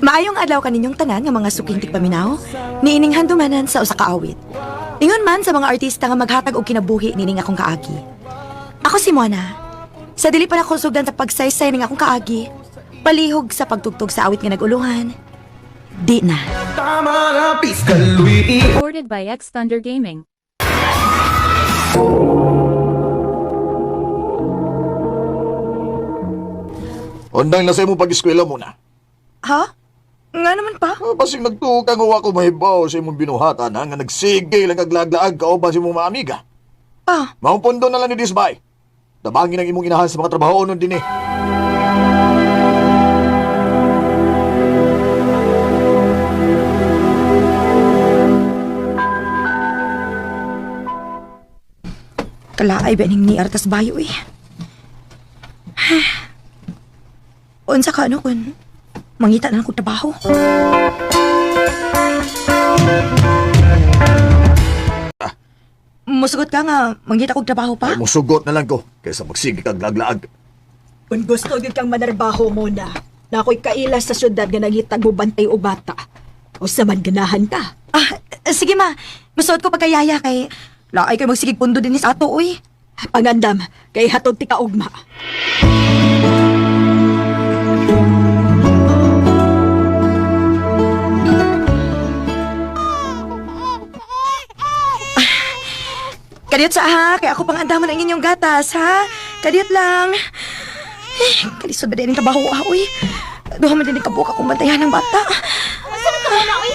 Maayong adlaw kaninyong tanan nga mga suking tigpaminaw, niining handumanan sa usa ka awit. Ingon man sa mga artista nga maghatag og kinabuhi nining akong kaagi. Ako si Mona. Sa dili pa nako sugdan sa pagsaysay ning akong kaagi, palihog sa pagtugtog sa awit nga naguluhan. Di na. Recorded by X Thunder Gaming. Ondang nasa mo pag-eskwela muna. Ha? Nga naman pa? Basing nagtuka nga ako mahibaw sa imong binuhatan nga nagsige lang kaglaglaag kauban sa imong mga amiga. Ah, Maumpundo na lang ni Disbay. Dabangin ang imong inahan sa mga trabaho nun din eh. kalaay ba ning ni Artas Bayo eh. Unsa ka ano kun mangita na akong trabaho? Musugot ka nga, mangita kong trabaho pa? Ay musugot na lang ko kaysa magsige kaglaglaag. Kung gusto gyud kang manarbaho mo na ako'y kailas sa syudad nga nangitag mo bantay o bata. O sa man ganahan ka. Ah, sige ma. Musuot ko pagkayaya kay laay kay magsigig pundo din sa ato uy. Pangandam, kay hatod ti kaugma. Kadiyot sa ha, kaya ako pang andaman ang inyong gatas ha. Kadiyot lang. Kalisod ba din ang trabaho ha uy. Duha man din ang kabuka kong bantayan ng bata. Saan ka muna, uy?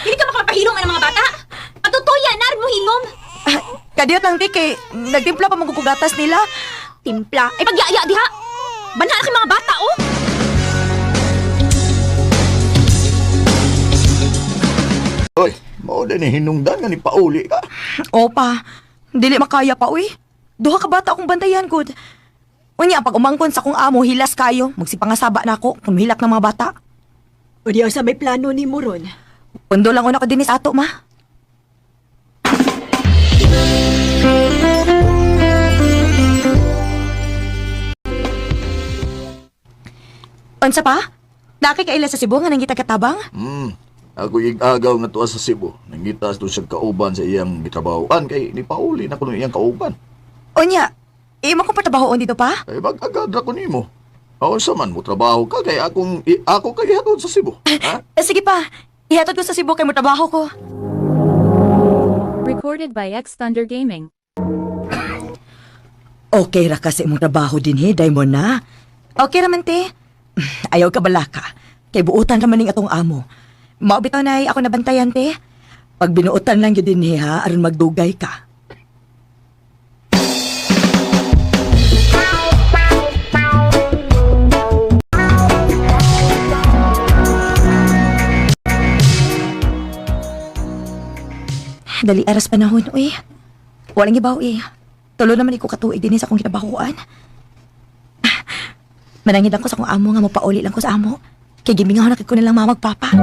Hindi ka makapahilong ng mga bata? Patutuyan, narin mo hingom. Kadiyot lang, Tiki. Nagtimpla pa magkukugatas nila. Timpla. Ay, pagyaya diha. Banhaan kay mga bata, oh. Oy, mao din ni hinungdan nga ni pauli ka. Opa, dili makaya pa, uy. Duha ka bata akong bantayan, good. Unya, pag umangkon sa kong amo, hilas kayo. Magsipangasaba na ako kung hilak ng mga bata. O diya sa may plano ni Muron. Pundo lang una ko din sa ato, ma. Unsa pa? Daki ka ila sa Cebu nga nangita katabang? Ako igagaw nga tuwa sa Cebu. Nangita doon sa kauban sa iyang gitrabahoan kay ni pauli na kuno iyang kauban. Unya, imo ko patabahoon dito pa? Ay mag-agadra ko nimo. Aon sa man mo trabaho ka kay ako kay hatod sa Cebu. Ha? Sige pa, ihatod ko sa Cebu kay mo trabaho ko. Recorded by X Thunder Gaming. Okay ra kasi imong trabaho din Daimon na. Okay raman te. Ayaw ka balaka. Kay buutan raman ning atong amo. Maubitaw na ako nabantayan te. Pag binuutan lang yun din ha, aron magdugay ka. Dali aras panahon, uy. Walang ibaw, Tulo naman iko katuig din sa akong kinabahuan. Manangid lang ko sa akong amo nga mapauli lang ko sa amo. Kay gimingaw na ko nilang mama magpapa.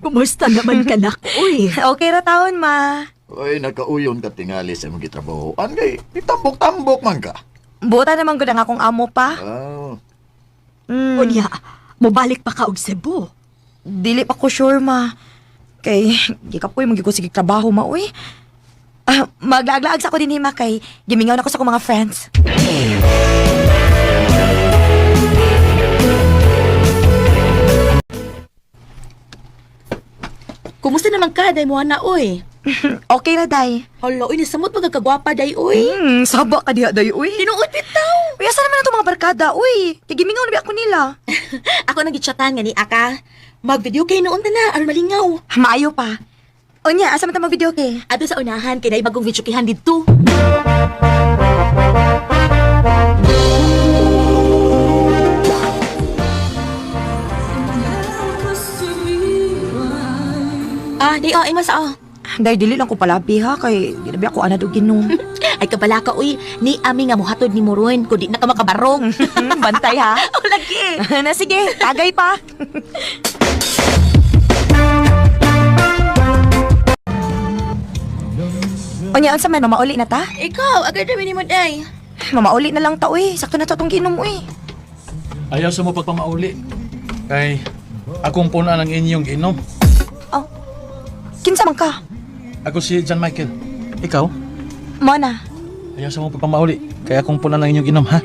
Kumusta naman ka na, uy? Okay ra taon, ma. Oy, nakauyon ka tingali sa imong gitrabahoan kay itambok-tambok man ka. Buta naman gud ang akong amo pa. Oh. O diya, mobalik pa ka og Cebu. Dili pa ko sure, ma. Kay, di ka po'y magigusig trabaho, ma, uy. Maglaag-laag sa ako din, ma, kay gimingaw na ko sa akong mga friends. Kumusta naman ka, day mo na, uy? Okay na, day. Hala, uy, nasamot magkagwapa, day, uy. Saba ka diha, day, uy. Tinuod bitaw. Uy, asa naman na itong mga barkada, uy. Kay gimingaw na ba ako nila. Ako nag-chatan nga ni Aka. Mag-video kay noon na, aron malingaw. Maayo pa. O niya, asa man ta mag-video kay? Ato sa unahan, kay na bagong video kihan dito. Day, ay masa, Day, dili lang ko palabi, ha. Kay, di na ba ako anad o ginom. Ay, kabala ka, uy. Ni ami nga muhatod ni Moron, kundi na ka makabarong. Bantay, ha. O, lagi. Na, sige. Tagay pa. Unya, unsa man, mamauli na ta? Ikaw, agad na mo day. Mamauli na lang ta, uy. Sakto na to itong ginom, uy. Ayaw sa mo pagpamauli. Kay akong puna ng inyong inom. Oh, kinsa man ka? Ako si John Michael. Ikaw? Mona. Ayaw sa mo pagpamauli. Kaya akong puna ng inyong inom, ha?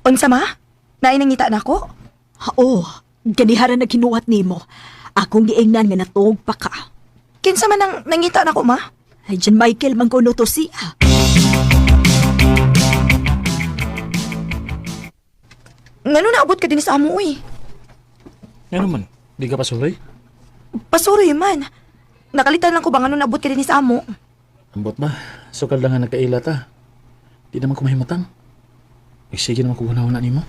Unsa ma? Nainangita na ko? Oo, ganiharan na kinuwat nimo. Akong giingnan nga natog pa ka. Kinsa man ang nangita na ko, ma? Ay, John Michael, mangkuno to siya. Ngano naabot ka din sa amo, uy? Yan naman. Di ka pasuloy? Pasuroy man. Nakalitan lang ko ba ngano naabot ka din sa amo? Ambot ba? Sukal lang nga nagkaila ta. Di naman ko mahimutang. Sige naman ko ganaw na nimo.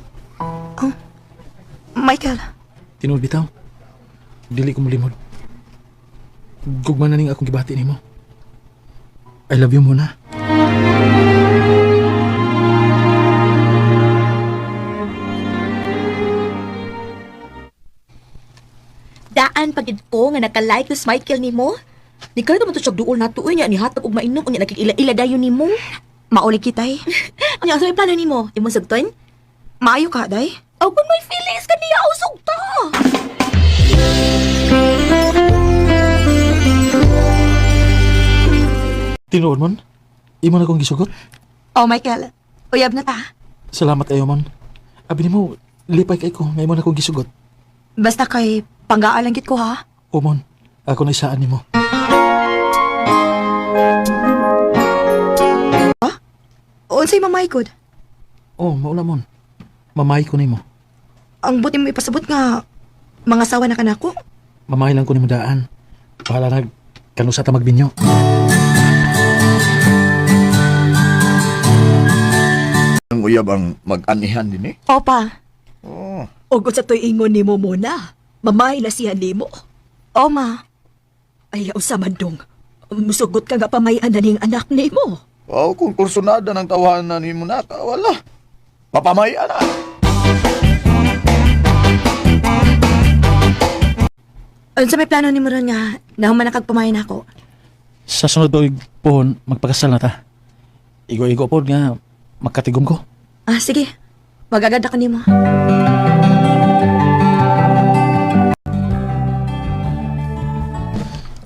Michael, Tinuod bitaw. Dili ko mulimod. Gugma na ning akong gibati nimo. I love you muna. Daan pagid ko nga naka-like sa Michael nimo. Di ka naman to siya duol na tuoy niya, ni hatag og mainom, unya nakikila-ila dayon nimo. mauli kitay. Unya, sa may plano nimo? Di mo sugton? Maayo ka, day? O kung may feelings ka niya, usog ta. Tinuod mon? Imo na kong gisugot? Oh, Michael. Uyab na ta. Salamat kayo mon. Abi nimo, lipay kay ko nga imo na kong gisugot. Basta kay panggaan lang gid ko, ha? Umon, ako na isaan nimo. Unsay mamaykod? Oh, maula mon. Mamay ko nimo. Ang buti mo ipasabot nga mga sawa na kanako. Mamay lang ko nimo daan. Bahala nag kanusa ta magbinyo. Ang uyab ang mag-anihan din eh. Opa. Oh, Ugod sa to'y ingon nimo muna. Mamay na siya nimo. O, ma. Ayaw sa mandong. Musugot ka nga pamayan na ning anak nimo. wow, kung kursunada ng tawanan ni mo na, wala. Papamaya na. Unsa may plano ni mo ron nga nahuman na kagpamayin ako? Sa sunod tuig pohon, magpakasal na ta. Igo-igo po nga magkatigom ko. Ah, sige. Magagad ako nimo.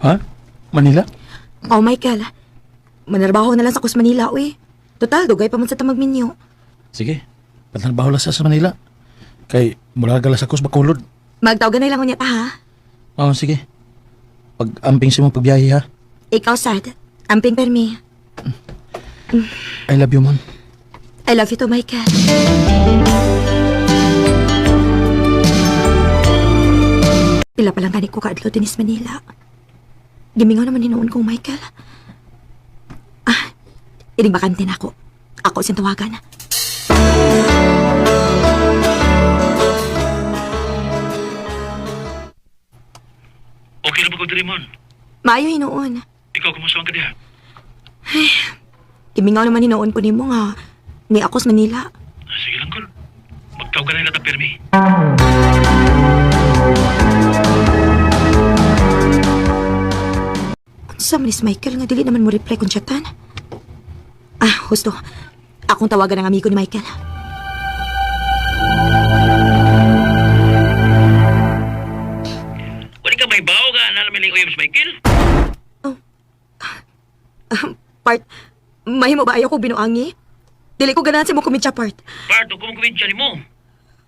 Ha? Manila? Oh, Michael. Manarbaho na lang sa Kus Manila, uy. Total, dugay pa man sa tamagminyo. Sige, patrabaho lang sa Manila. Kay mula galas ako sa Bacolod. Magtawagan na lang unya ta, ha? Oo, sige. Pag-amping si mo pagbiyahe ha. Ikaw, sad. Amping permi. I love you, man. I love you too, Michael. Pila pa lang gani ko kaadlo din sa Manila. Gimingaw naman hinuon kong Michael. Ah, ining bakante na ako. Ako siyang tawagan. Okay na ba ko diri, man? Maayo hinuon. Ikaw, kumusta ka diha? Gimingaw naman hinuon ko nimo nga ni ako sa Manila. Sige lang, Kol. Magtaw ka na nila permi. Sa manis Michael nga dili naman mo reply kung chatan. Ah, husto. Akong tawagan ng amigo ni Michael. Wali ka may bawo ka na namin yung Michael? Part, mahimo ba ayaw ko binuangi? Dili ko ganahan sa mo kumitsa, Part. Parto, kung kumidya ni mo.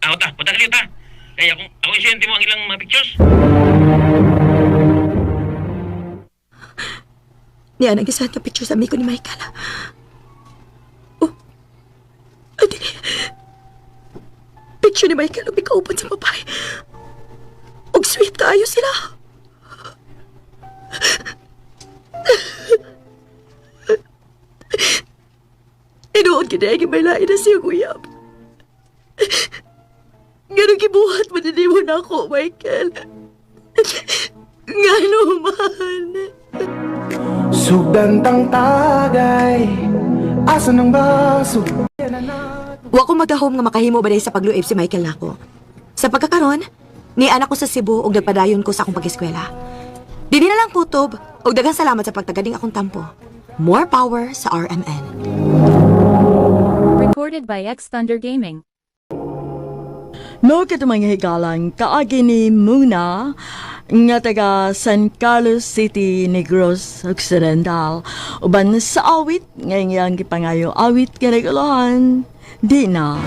Ako ta, patagaliw ta. Kaya ako isyente mo ang ilang mga pictures. Niya nagisahan ka picture sa amigo ni Michael. Oh, ay dili. Picture ni Michael ug kauban sa babae. Og sweet kaayo sila. Inuod ka na may lain na siya, kuyab. Ganun kibuhat mo din mo na ako, Michael. Nga naman. Sugdantang tagay Asa ng baso? Wa ko magahom nga makahimo ba sa pagluib si Michael nako. Sa pagkakaron, ni anak ko sa Cebu ug nagpadayon ko sa akong pag-eskwela. Dili na lang kutob ug daghang salamat sa pagtagading akong tampo. More power sa RMN. Recorded by X Thunder Gaming. No kita mga higalang kaagi ni Muna nga taga San Carlos City, Negros Occidental. Uban sa awit ngayong gipangayo awit kinaguluhan. Di na.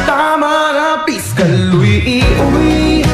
Tama na, piskaluy, uwi.